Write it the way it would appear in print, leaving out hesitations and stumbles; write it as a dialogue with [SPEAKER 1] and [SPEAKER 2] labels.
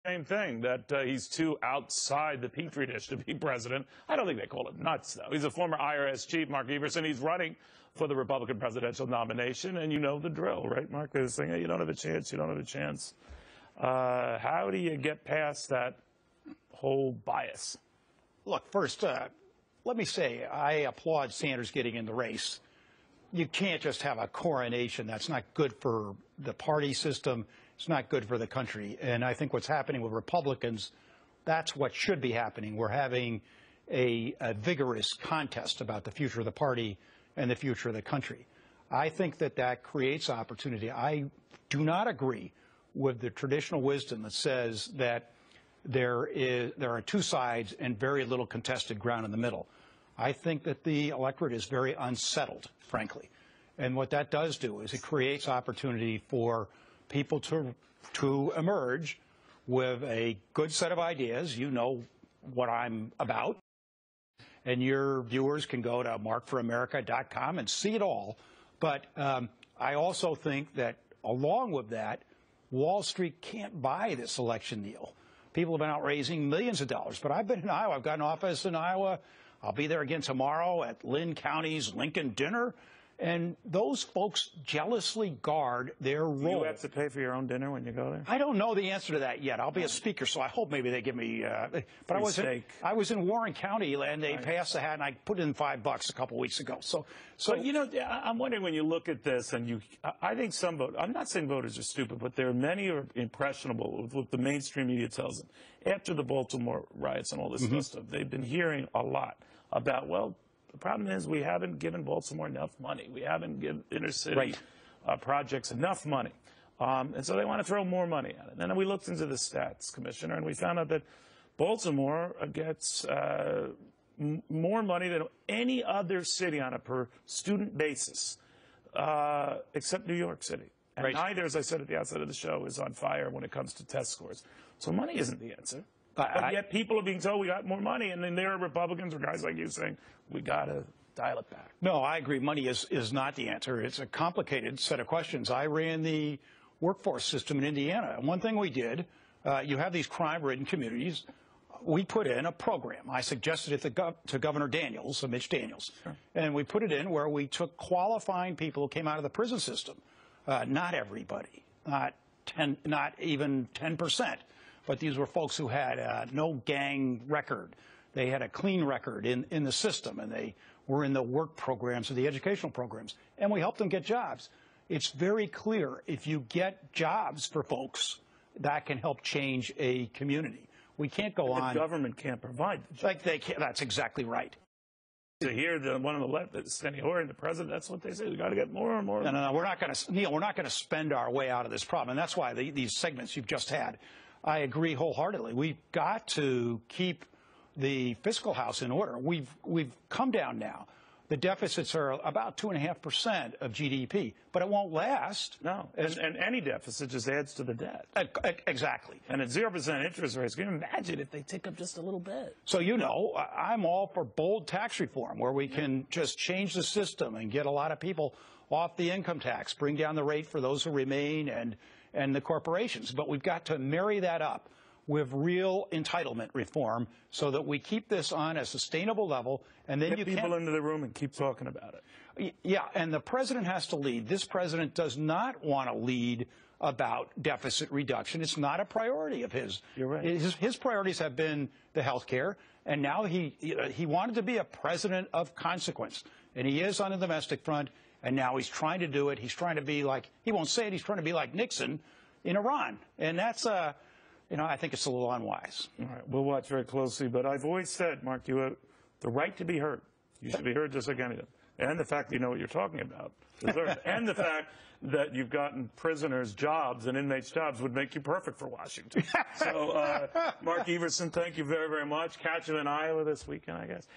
[SPEAKER 1] Same thing, that he's too outside the petri dish to be president. I don't think they call him nuts, though. He's a former IRS chief, Mark Everson. He's running for the Republican presidential nomination, and you know the drill, right, Mark? They're saying, hey, you don't have a chance, you don't have a chance. How do you get past that whole bias?
[SPEAKER 2] Look, first, let me say I applaud Sanders getting in the race. You can't just have a coronation. That's not good for the party system. It's not good for the country. And I think what's happening with Republicans, that's what should be happening. We're having a vigorous contest about the future of the party and the future of the country. I think that creates opportunity. I do not agree with the traditional wisdom that says that there are two sides and very little contested ground in the middle. I think that the electorate is very unsettled, frankly. And what that does do is it creates opportunity for people to emerge with a good set of ideas. You know what I'm about. And your viewers can go to markforamerica.com and see it all. But I also think that along with that, Wall Street can't buy this election deal. People have been out raising millions of dollars. But I've been in Iowa. I've got an office in Iowa. I'll be there again tomorrow at Lynn County's Lincoln Dinner. And those folks jealously guard their role.
[SPEAKER 1] Do you have to pay for your own dinner when you go there?
[SPEAKER 2] I don't know the answer to that yet. I'll be a speaker, so I hope maybe they give me. But I was in Warren County, and they passed the hat, and I put in $5 a couple weeks ago. So
[SPEAKER 1] but, you know, I'm wondering when you look at this, and I think some voters. I'm not saying voters are stupid, but there are many who are impressionable with what the mainstream media tells them. After the Baltimore riots and all this stuff, they've been hearing a lot about, well, the problem is we haven't given Baltimore enough money. We haven't given inner city projects enough money. And so they want to throw more money at it. And then we looked into the stats, Commissioner, and we found out that Baltimore gets more money than any other city on a per-student basis, except New York City. And neither, as I said at the outset of the show, is on fire when it comes to test scores. So money isn't the answer. But yet people are being told we got more money, and then there are Republicans or guys like you saying we got to dial it back.
[SPEAKER 2] No, I agree. Money is not the answer. It's a complicated set of questions. I ran the workforce system in Indiana. And one thing we did, you have these crime-ridden communities. We put in a program. I suggested it to Governor Daniels, Mitch Daniels. Sure. And we put it in where we took qualifying people who came out of the prison system. Not everybody, not even 10%. But these were folks who had no gang record. They had a clean record in the system, and they were in the work programs or the educational programs. And we helped them get jobs. It's very clear if you get jobs for folks, that can help change a community. We can't go on.
[SPEAKER 1] The government can't provide the jobs.
[SPEAKER 2] Like they can't, that's exactly right.
[SPEAKER 1] To hear one on the left, Steny Hoyer and the president, that's what they say. We got to get more and more.
[SPEAKER 2] No, we're not going to, Neil, we're not going to spend our way out of this problem. And that's why these segments you've just had, I agree wholeheartedly. We've got to keep the fiscal house in order. We've come down now. The deficits are about 2.5% of GDP, but it won't last.
[SPEAKER 1] No, and any deficit just adds to the debt.
[SPEAKER 2] Exactly.
[SPEAKER 1] And at 0% interest rates, can you imagine if they tick up just a little bit?
[SPEAKER 2] So, you know, I'm all for bold tax reform where we can just change the system and get a lot of people off the income tax, bring down the rate for those who remain and the corporations. But we've got to marry that up with real entitlement reform so that we keep this on a sustainable level. And then
[SPEAKER 1] get people into the room and keep talking about it.
[SPEAKER 2] Yeah, and the president has to lead. This president does not want to lead about deficit reduction. It's not a priority of his.
[SPEAKER 1] You're right.
[SPEAKER 2] His priorities have been the health care, and now he wanted to be a president of consequence. And he is on the domestic front, and now he's trying to do it. He's trying to be like, he won't say it, he's trying to be like Nixon in Iran. And that's you know, I think it's a little unwise.
[SPEAKER 1] All right, we'll watch very closely. But I've always said, Mark, you have the right to be heard. You should be heard just like anyone. And the fact that you know what you're talking about deserves. And the fact that you've gotten prisoners' jobs and inmates' jobs would make you perfect for Washington. So, Mark Everson, thank you very, very much. Catch you in Iowa this weekend, I guess.